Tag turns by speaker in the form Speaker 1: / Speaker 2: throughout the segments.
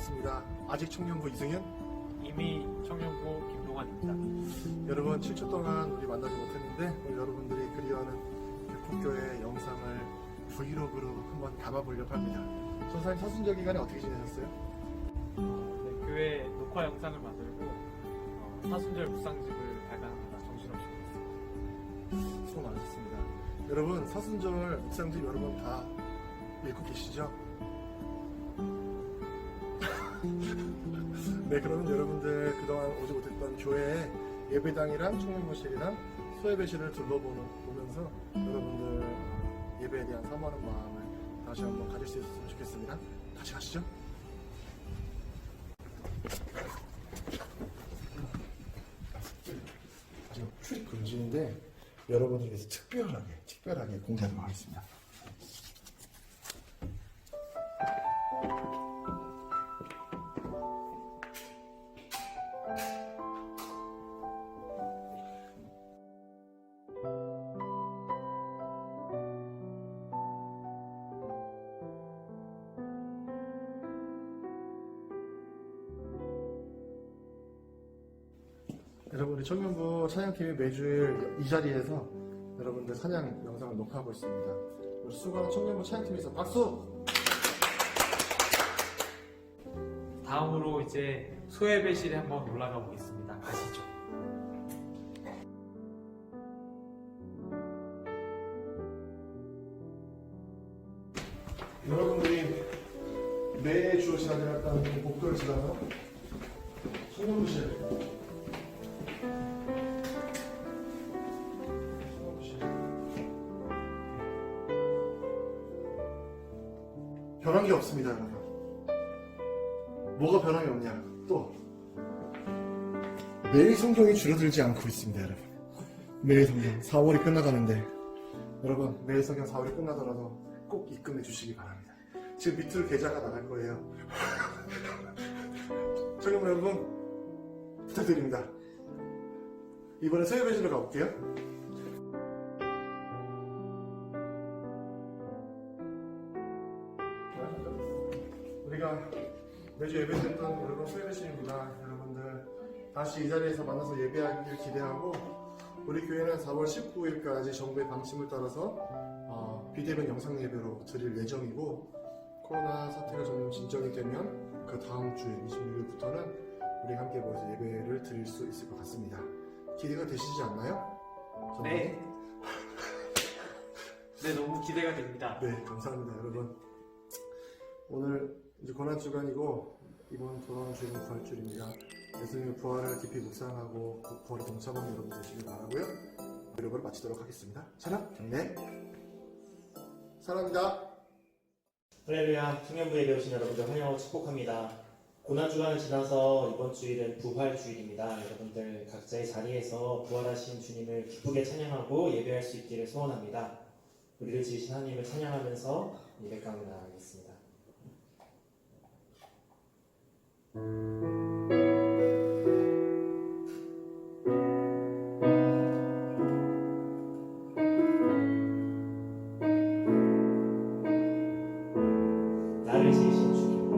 Speaker 1: 반갑습니다. 아직 청년부 이승현,
Speaker 2: 이미 청년부 김동환입니다.
Speaker 1: 여러분 7초 동안 우리 만나지 못했는데 오늘 여러분들이 그리워하는 교회 영상을 브이로그로 한번 담아보려고 합니다. 선생님 서순절 기간에 어떻게 지내셨어요?
Speaker 2: 네, 교회 녹화 영상을 만들고 사순절 묵상집을 발간합니다. 정신없이 있습니다.
Speaker 1: 수고 많으셨습니다. 여러분 사순절 묵상집 여러분 다 읽고 계시죠? 네, 그러면 여러분들 그동안 오지 못했던 교회의 예배당이랑 청년부실이랑 소예배실을 둘러보면서 여러분들 예배에 대한 사모하는 마음을 다시 한번 가질 수 있었으면 좋겠습니다. 같이 가시죠. 아주 출입 금지인데 여러분들 위해서 특별하게 공개하도록 하겠습니다. 여러분 우리 청년부 찬양팀이 매주일 이 자리에서 여러분들 찬양 영상을 녹화하고 있습니다. 우리 수고하는 청년부 찬양팀에서 박수!
Speaker 2: 다음으로 이제 소예배실에 한번 올라가 보겠습니다. 가시죠.
Speaker 1: 여러분들이 매주 지나갔던 목도를 지나서 청년부실 변한 게 없습니다, 여러분. 뭐가 변함이 없냐? 또 매일 성경이 줄어들지 않고 있습니다, 여러분. 매일 성경 4월이 끝나가는데 여러분 매일 성경 4월이 끝나더라도 꼭 입금해 주시기 바랍니다. 지금 밑으로 계좌가 나갈 거예요. 청년 여러분 부탁드립니다. 이번에 소예배실로 가볼게요. 우리가 매주 예배드렸던 여러분 소예배실입니다. 여러분들 다시 이 자리에서 만나서 예배하기를 기대하고 우리 교회는 4월 19일까지 정부의 방침을 따라서 비대면 영상 예배로 드릴 예정이고 코로나 사태가 좀 진정이 되면 그 다음 주에 26일부터는 우리 함께 모여서 예배를 드릴 수 있을 것 같습니다. 기대가 되시지 않나요?
Speaker 2: 네. 네, 너무 기대가 됩니다.
Speaker 1: 네, 감사합니다, 여러분. 오늘 이제 고난주간이고 이번 돌아오는 주일은 부활주일입니다. 예수님의 부활을 깊이 묵상하고 그 부활에 동참하는 여러분 되시길 바라고요. 브이로그를 마치도록 하겠습니다. 촬영 경례 사랑합니다.
Speaker 3: 할렐루야, 청년부에 오신 여러분들 환영하고 축복합니다. 고난주간을 지나서 이번 주일은 부활주일입니다. 여러분들 각자의 자리에서 부활하신 주님을 기쁘게 찬양하고 예배할 수 있기를 소원합니다. 우리를 지으신 하나님을 찬양하면서 예배 가운데 나가겠습니다. 나를 지으신 주님,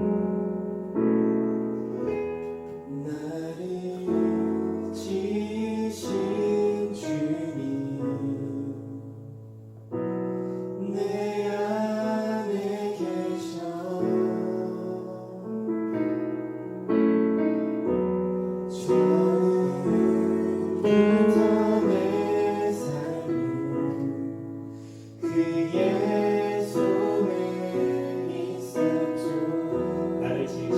Speaker 4: 나를 지으신 주님, 내 안에 계셔. 저는 내 삶은 그의 손에 있었죠.
Speaker 3: 나를 지으신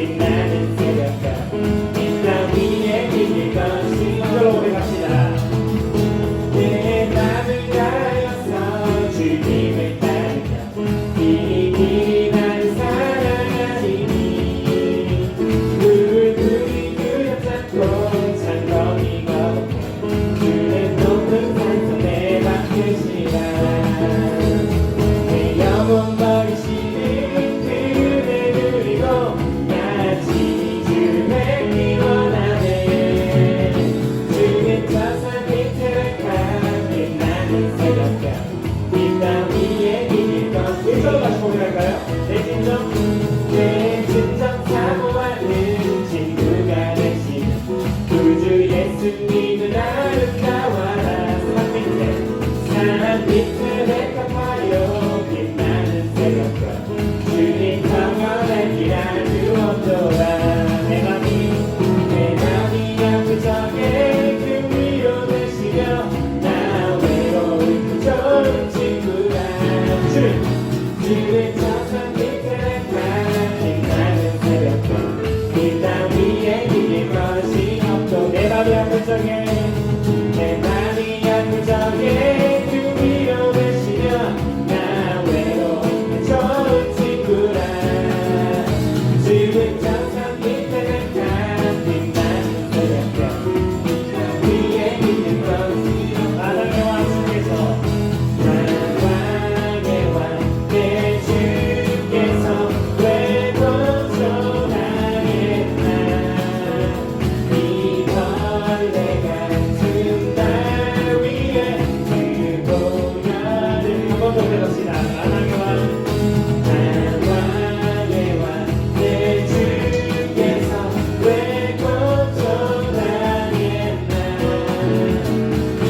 Speaker 3: 빛나는 새벽별 이 땅 위에 비길 것이 이걸로 우리 갑시다. 내 맘을 다하여서 주님을 따르며 이 길 나를 사랑하리니 물들이 그려 잡고 창거리 걷고 주의 높은 산성에 맡기시라. 내 영혼 버리시는 그대 누리고 같이 주 뵙기 원하네. 주의 저산 밑에 가 빛나는 새벽별 이 땅 위에 비길 것. 일절로 다시 고백할까요? 내 진정 사모하는 친구가 되시는 구주 예수님은 아름다워라. 산 밑에 백합하여 빛나는 새벽별 주님 평안한 길 알주옵소서. 내 맘이 아플 적에 그 위로 되시며 나 외로운 그 좋은 친구라. 주의 저산 밑에 백합 빛나는 새벽별 이 땅 위에 비길 것이 없고 내 맘이 아플 적에 그 위로 되시며 나 외로운 그 좋은 친구라. 지금 정상 밑에 백합 빛나는 새벽별 위에 있는 것이 바람의 왕국에서 왕의 왕 내 주께서 왜 고쳐나겠나. 이 벌레가 틈 날 위에 그 보혈을 한번 더 해봅시다. 왕의 왕 내 주께서 왜 고쳐나겠나. 이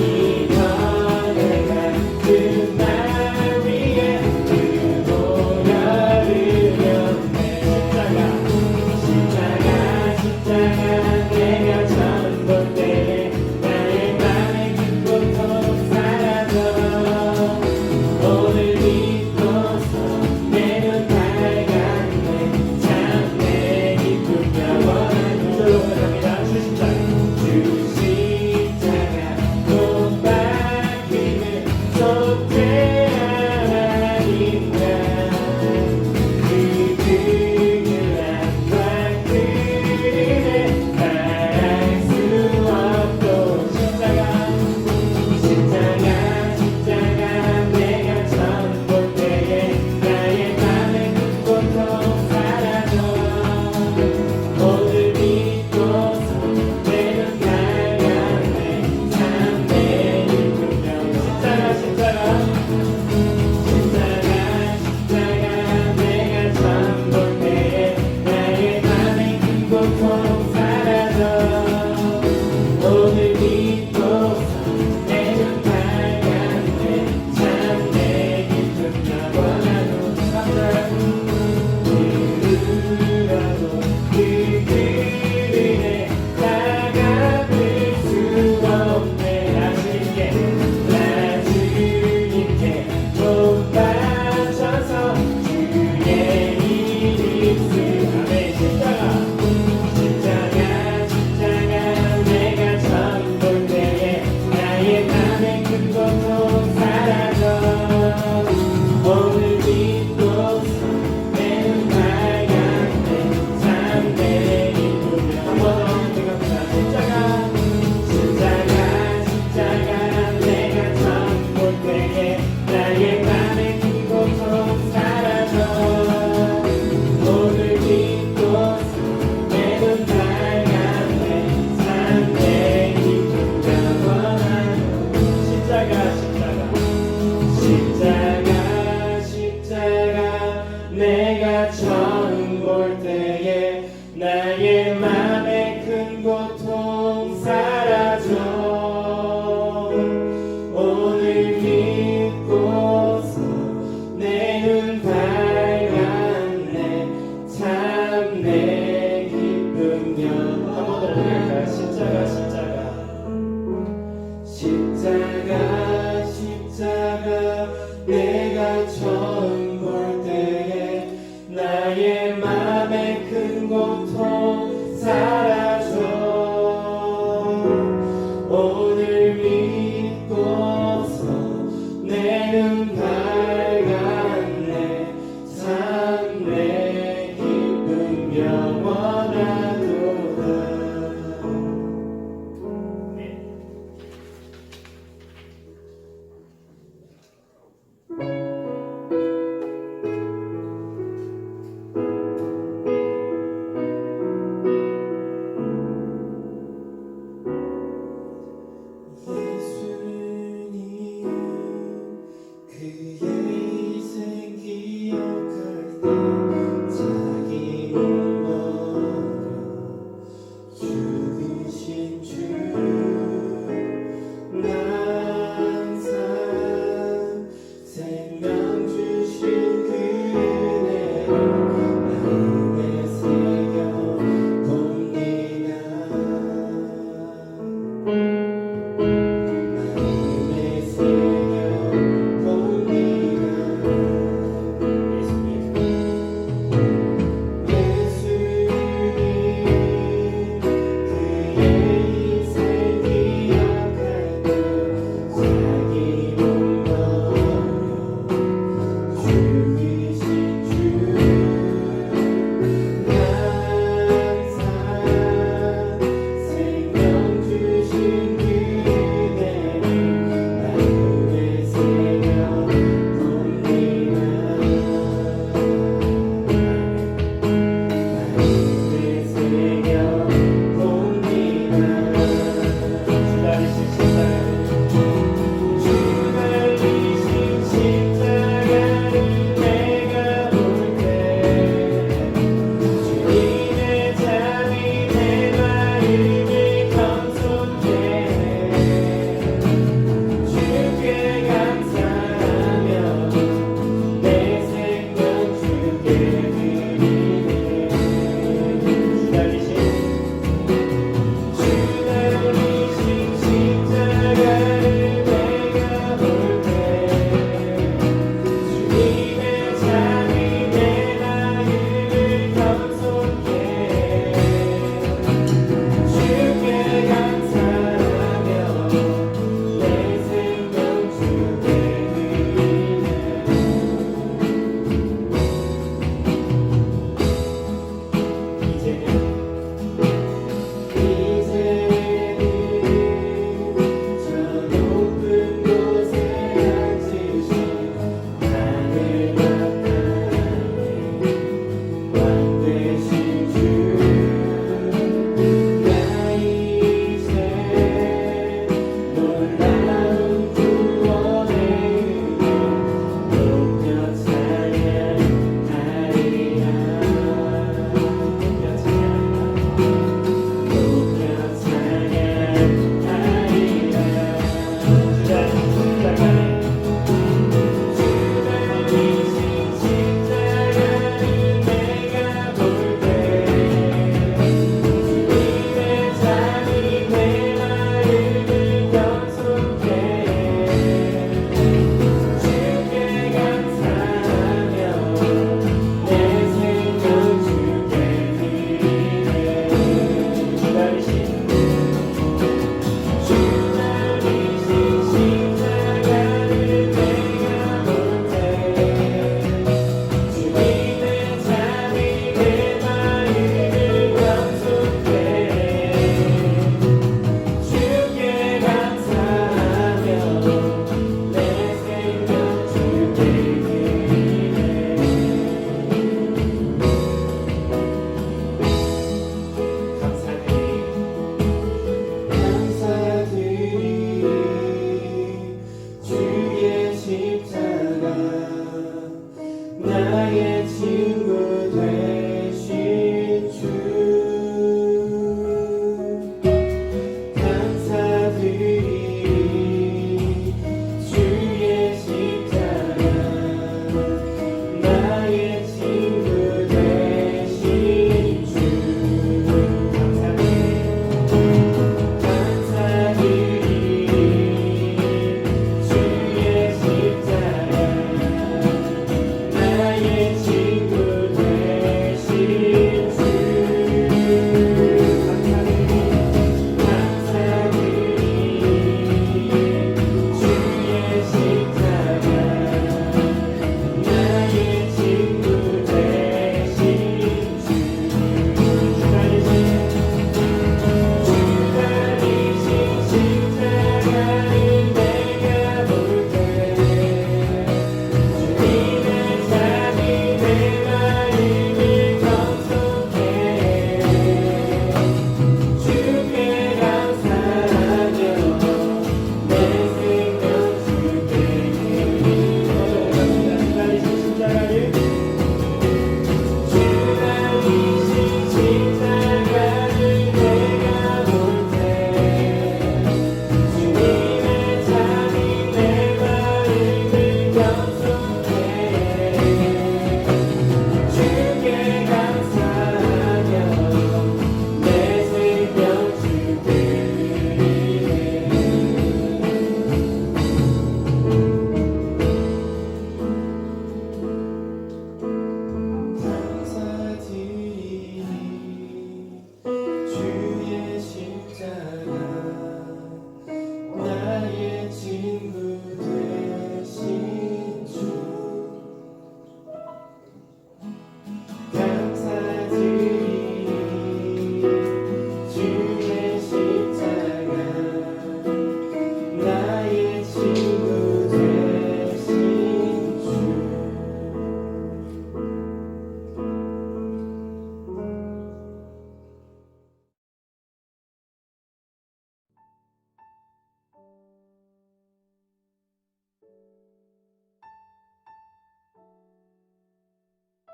Speaker 3: 벌레가 틈 날 위에 그 보혈을 렸네. 십자가 내가 처음 볼 때에 나의 맘의 그 고통 사라져. 오늘 믿고서 내 눈 밝았네. 참 내 기쁨 영원한 구절로 고백합니다. 주 십자가 못 박히는 속죄 하나님과 그 등을 안과 그림에 말할 수 없고. 십자가 내가 처음 볼 때에 나의 맘의 그 고통 사라져. 오늘 믿고서 내 눈 밝았네. 참 내 기쁨 영원. 십자가 내가 처음 볼 때에 나의 맘의 그 고통 사라져. 오늘 믿고서 내 눈 밝았네. 참 내 기쁨 영원하고. 그러고 그 그림에 다가갈 수 없네. 나 주님께 못 빠져서 주의 이름 쓰네. 십자가 내가 처음 볼 때에 나의 맘의 큰 고통 사라져. 오늘 믿고서 내 눈 밝았네. 참 내 기쁨 한번 생각합니다. 십자가 내가 처음 볼 때에 나의 맘의 큰 고통 사라져. 오늘 믿고서 내 눈 밝았네. 참 내 기쁨 영원한. 십자가 내가 처음 볼 때에 나의 맘의 큰 고통 사라져. 오늘 믿고서 내 눈 밝았네. 참 내 기쁨 영. 한 번 더 보낼까요? 십자가 내가 처음 볼 때에 나의 맘의 큰 고통 네.
Speaker 4: 예수님 그의 희생 기억할 때 자기 몸 버려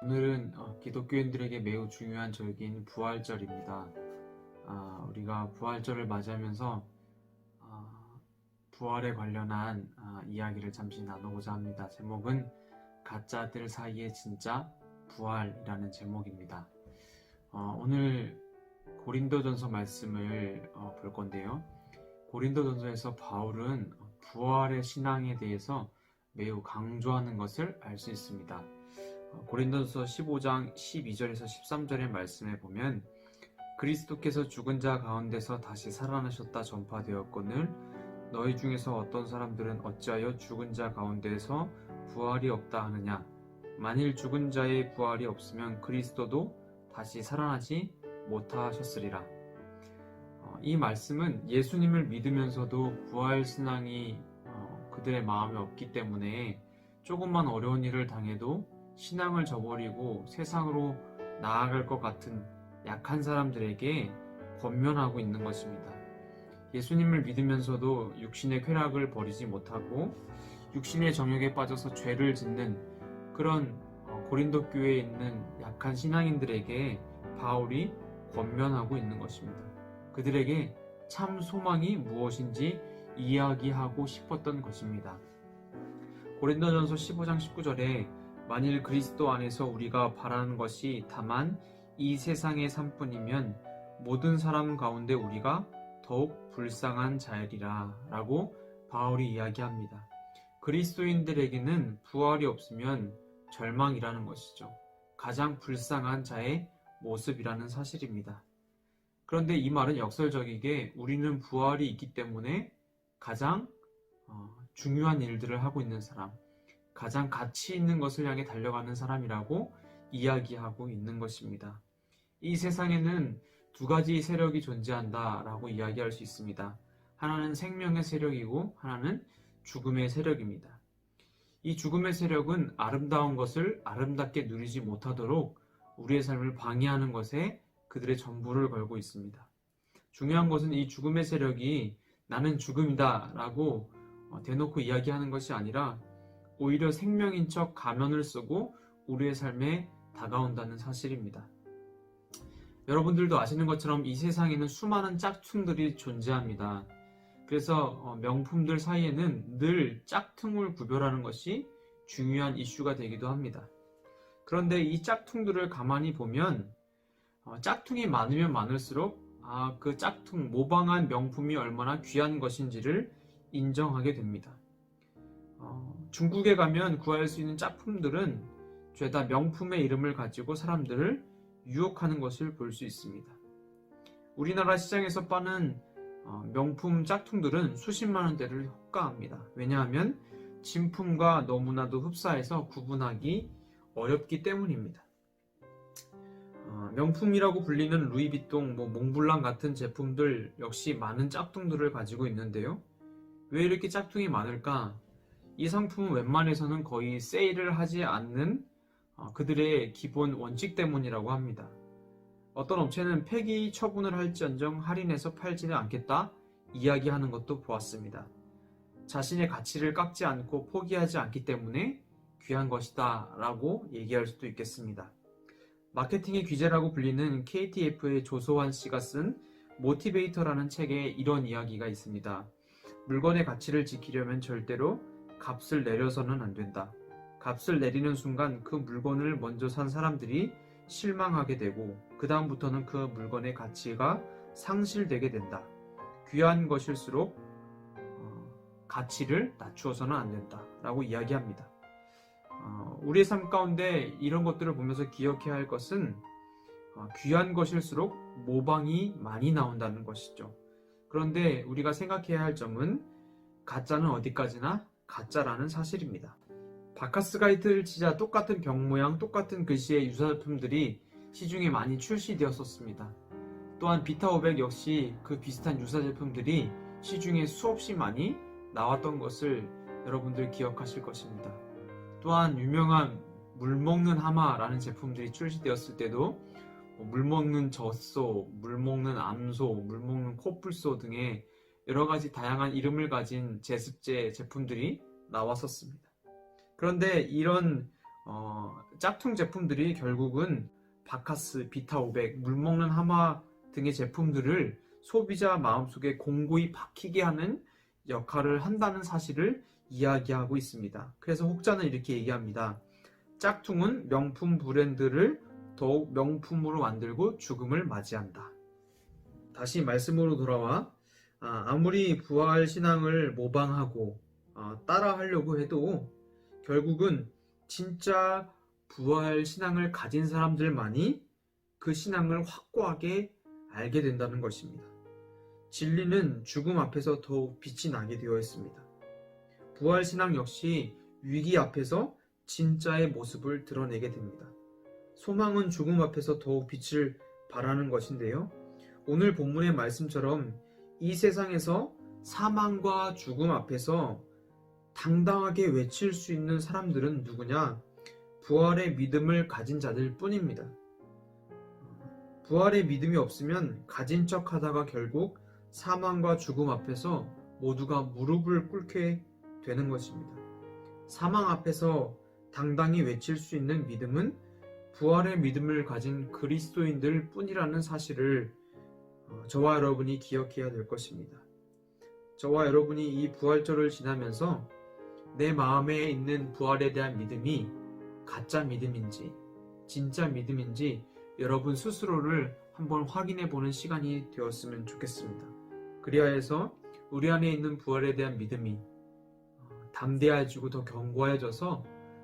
Speaker 2: 오늘은 기독교인들에게 매우 중요한 절기인 부활절입니다. 우리가 부활절을 맞이하면서 부활에 관련한 이야기를 잠시 나누고자 합니다. 제목은 가짜들 사이의 진짜 부활이라는 제목입니다. 오늘 고린도전서 말씀을 볼 건데요. 고린도전서에서 바울은 부활의 신앙에 대해서 매우 강조하는 것을 알 수 있습니다. 고린도전서 15장 12절에서 13절의 말씀에 보면 그리스도께서 죽은 자 가운데서 다시 살아나셨다 전파되었거늘 너희 중에서 어떤 사람들은 어찌하여 죽은 자 가운데서 부활이 없다 하느냐. 만일 죽은 자의 부활이 없으면 그리스도도 다시 살아나지 못하셨으리라. 이 말씀은 예수님을 믿으면서도 부활 신앙이 그들의 마음에 없기 때문에 조금만 어려운 일을 당해도 신앙을 저버리고 세상으로 나아갈 것 같은 약한 사람들에게 권면하고 있는 것입니다. 예수님을 믿으면서도 육신의 쾌락을 버리지 못하고 육신의 정욕에 빠져서 죄를 짓는 그런 고린도 교회에 있는 약한 신앙인들에게 바울이 권면하고 있는 것입니다. 그들에게 참 소망이 무엇인지 이야기하고 싶었던 것입니다. 고린도전서 15장 19절에 만일 그리스도 안에서 우리가 바라는 것이 다만 이 세상의 삶뿐이면 모든 사람 가운데 우리가 더욱 불쌍한 자이리라 라고 바울이 이야기합니다. 그리스도인들에게는 부활이 없으면 절망이라는 것이죠. 가장 불쌍한 자의 모습이라는 사실입니다. 그런데 이 말은 역설적이게 우리는 부활이 있기 때문에 가장 중요한 일들을 하고 있는 사람, 가장 가치 있는 것을 향해 달려가는 사람이라고 이야기하고 있는 것입니다. 이 세상에는 두 가지 세력이 존재한다라고 이야기할 수 있습니다. 하나는 생명의 세력이고 하나는 죽음의 세력입니다. 이 죽음의 세력은 아름다운 것을 아름답게 누리지 못하도록 우리의 삶을 방해하는 것에 그들의 전부를 걸고 있습니다. 중요한 것은 이 죽음의 세력이 나는 죽음이다 라고 대놓고 이야기하는 것이 아니라 오히려 생명인 척 가면을 쓰고 우리의 삶에 다가온다는 사실입니다. 여러분들도 아시는 것처럼 이 세상에는 수많은 짝퉁들이 존재합니다. 그래서 명품들 사이에는 늘 짝퉁을 구별하는 것이 중요한 이슈가 되기도 합니다. 그런데 이 짝퉁들을 가만히 보면 짝퉁이 많으면 많을수록 그 짝퉁, 모방한 명품이 얼마나 귀한 것인지를 인정하게 됩니다. 중국에 가면 구할 수 있는 짝품들은 죄다 명품의 이름을 가지고 사람들을 유혹하는 것을 볼 수 있습니다. 우리나라 시장에서 파는 명품 짝퉁들은 수십만 원대를 호가합니다. 왜냐하면 진품과 너무나도 흡사해서 구분하기 어렵기 때문입니다. 명품이라고 불리는 루이비통, 몽블랑 같은 제품들 역시 많은 짝퉁들을 가지고 있는데요. 왜 이렇게 짝퉁이 많을까? 이 상품은 웬만해서는 거의 세일을 하지 않는 그들의 기본 원칙 때문이라고 합니다. 어떤 업체는 폐기 처분을 할지언정 할인해서 팔지는 않겠다 이야기하는 것도 보았습니다. 자신의 가치를 깎지 않고 포기하지 않기 때문에 귀한 것이다 라고 얘기할 수도 있겠습니다. 마케팅의 귀재라고 불리는 KTF의 조소환 씨가 쓴 모티베이터라는 책에 이런 이야기가 있습니다. 물건의 가치를 지키려면 절대로 값을 내려서는 안 된다. 값을 내리는 순간 그 물건을 먼저 산 사람들이 실망하게 되고 그 다음부터는 그 물건의 가치가 상실되게 된다. 귀한 것일수록 가치를 낮추어서는 안 된다 라고 이야기합니다. 우리의 삶 가운데 이런 것들을 보면서 기억해야 할 것은 귀한 것일수록 모방이 많이 나온다는 것이죠. 그런데 우리가 생각해야 할 점은 가짜는 어디까지나 가짜라는 사실입니다. 바카스가이트를 치자 똑같은 병 모양, 똑같은 글씨의 유사제품들이 시중에 많이 출시되었었습니다. 또한 비타500 역시 그 비슷한 유사제품들이 시중에 수없이 많이 나왔던 것을 여러분들 기억하실 것입니다. 또한 유명한 물 먹는 하마라는 제품들이 출시되었을 때도 물 먹는 젖소, 물 먹는 암소, 물 먹는 코뿔소 등의 여러 가지 다양한 이름을 가진 제습제 제품들이 나왔었습니다. 그런데 이런 짝퉁 제품들이 결국은 바카스, 비타 500, 물 먹는 하마 등의 제품들을 소비자 마음속에 공고히 박히게 하는 역할을 한다는 사실을 이야기하고 있습니다. 그래서 혹자는 이렇게 얘기합니다. 짝퉁은 명품 브랜드를 더욱 명품으로 만들고 죽음을 맞이한다. 다시 말씀으로 돌아와 아무리 부활 신앙을 모방하고 따라하려고 해도 결국은 진짜 부활 신앙을 가진 사람들만이 그 신앙을 확고하게 알게 된다는 것입니다. 진리는 죽음 앞에서 더욱 빛이 나게 되어 있습니다. 부활 신앙 역시 위기 앞에서 진짜의 모습을 드러내게 됩니다. 소망은 죽음 앞에서 더욱 빛을 발하는 것인데요. 오늘 본문의 말씀처럼 이 세상에서 사망과 죽음 앞에서 당당하게 외칠 수 있는 사람들은 누구냐? 부활의 믿음을 가진 자들 뿐입니다. 부활의 믿음이 없으면 가진 척 하다가 결국 사망과 죽음 앞에서 모두가 무릎을 꿇게 되는 것입니다. 사망 앞에서 당당히 외칠 수 있는 믿음은 부활의 믿음을 가진 그리스도인들 뿐이라는 사실을 저와 여러분이 기억해야 될 것입니다. 저와 여러분이 이 부활절을 지나면서 내 마음에 있는 부활에 대한 믿음이 가짜 믿음인지 진짜 믿음인지 여러분 스스로를 한번 확인해 보는 시간이 되었으면 좋겠습니다. 그리하여서 우리 안에 있는 부활에 대한 믿음이 담대해지고 더 견고해져서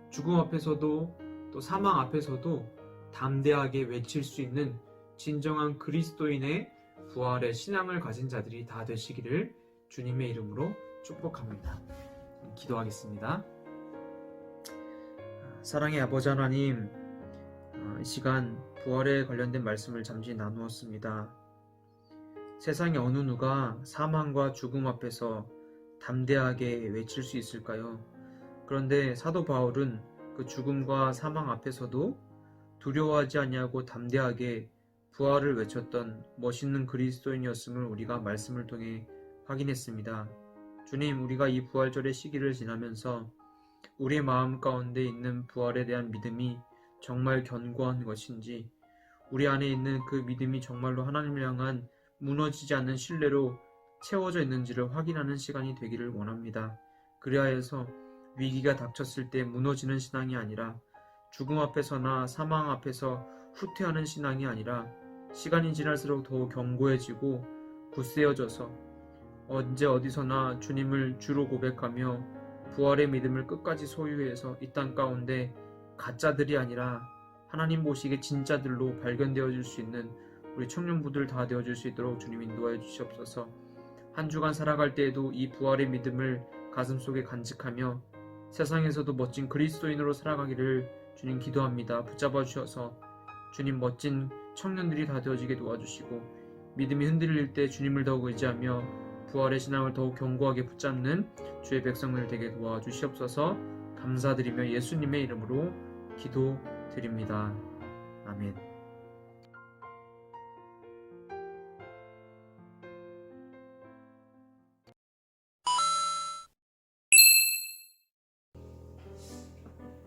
Speaker 2: 죽음 앞에서도 또 사망 앞에서도 담대하게 외칠 수 있는 진정한 그리스도인의 부활의 신앙을 가진 자들이 다 되시기를 주님의 이름으로 축복합니다. 기도하겠습니다. 사랑의 아버지 하나님, 이 시간 부활에 관련된 말씀을 잠시 나누었습니다. 세상의 어느 누가 사망과 죽음 앞에서 담대하게 외칠 수 있을까요? 그런데 사도 바울은 그 죽음과 사망 앞에서도 두려워하지 아니하고 담대하게 부활을 외쳤던 멋있는 그리스도인이었음을 우리가 말씀을 통해 확인했습니다. 주님, 우리가 이 부활절의 시기를 지나면서 우리의 마음 가운데 있는 부활에 대한 믿음이 정말 견고한 것인지, 우리 안에 있는 그 믿음이 정말로 하나님을 향한 무너지지 않는 신뢰로 채워져 있는지를 확인하는 시간이 되기를 원합니다. 그리하여서 위기가 닥쳤을 때 무너지는 신앙이 아니라 죽음 앞에서나 사망 앞에서 후퇴하는 신앙이 아니라 시간이 지날수록 더욱 견고해지고 굳세어져서 언제 어디서나 주님을 주로 고백하며 부활의 믿음을 끝까지 소유해서 이 땅 가운데 가짜들이 아니라 하나님 보시기에 진짜들로 발견되어질 수 있는 우리 청년부들 다 되어줄 수 있도록 주님 인도하여 주시옵소서. 한 주간 살아갈 때에도 이 부활의 믿음을 가슴속에 간직하며 세상에서도 멋진 그리스도인으로 살아가기를 주님 기도합니다. 붙잡아 주셔서 주님 멋진 청년들이 다 되어지게 도와주시고 믿음이 흔들릴 때 주님을 더욱 의지하며 부활의 신앙을 더욱 견고하게 붙잡는 주의 백성들 되게 도와주시옵소서. 감사드리며 예수님의 이름으로 기도드립니다. 아멘.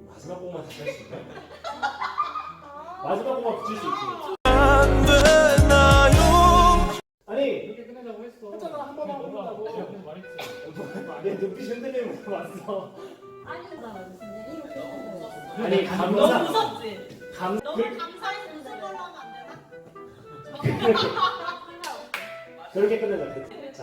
Speaker 3: 마지막 곡만 다시 할 수 있나요? 마지막 곡만 붙일 수 있지. 아니
Speaker 5: 이렇게 끝내자고 했어.
Speaker 3: 했잖아, 한 번만 끝내자고.
Speaker 5: 그래서 말했지.
Speaker 3: 내 눈빛 흔들리면 왔어.
Speaker 6: 아니 나 무슨 이렇게 했는데
Speaker 3: 아니
Speaker 6: 너무
Speaker 3: 감사.
Speaker 6: 무섭지?
Speaker 3: 감.
Speaker 6: 너무 감사해서 무슨 걸로 하면 안 되나?
Speaker 3: 그렇게 끝내자. 자.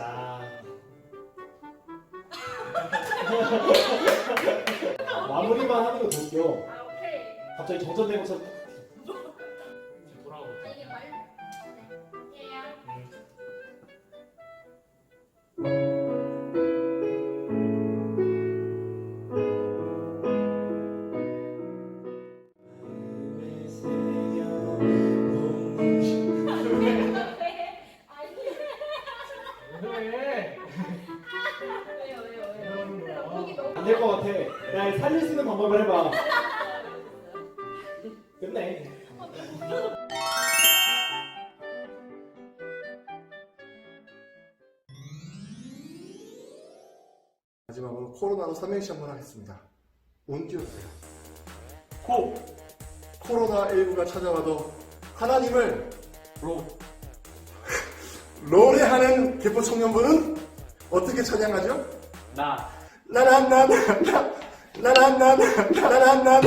Speaker 3: 마무리만 하는 거 더 웃겨.
Speaker 6: 아 오케이.
Speaker 3: 갑자기 정전된 것처럼.
Speaker 5: 돌아오고.
Speaker 6: 이게 말. 네. 할게요.
Speaker 5: 왜?
Speaker 6: 왜요? 거기 너무
Speaker 3: 안 될 것 같아. 야, 살릴 수 있는 방법을 해봐. 끝내.
Speaker 1: 마지막으로 코로나로 삼행시 한번 하겠습니다. 운 띄워주세요. 코로나19가 찾아와도 하나님을 노래하는 개포 청년부는 어떻게 찬양하죠?
Speaker 2: 나
Speaker 1: 라라라라라라라라라라라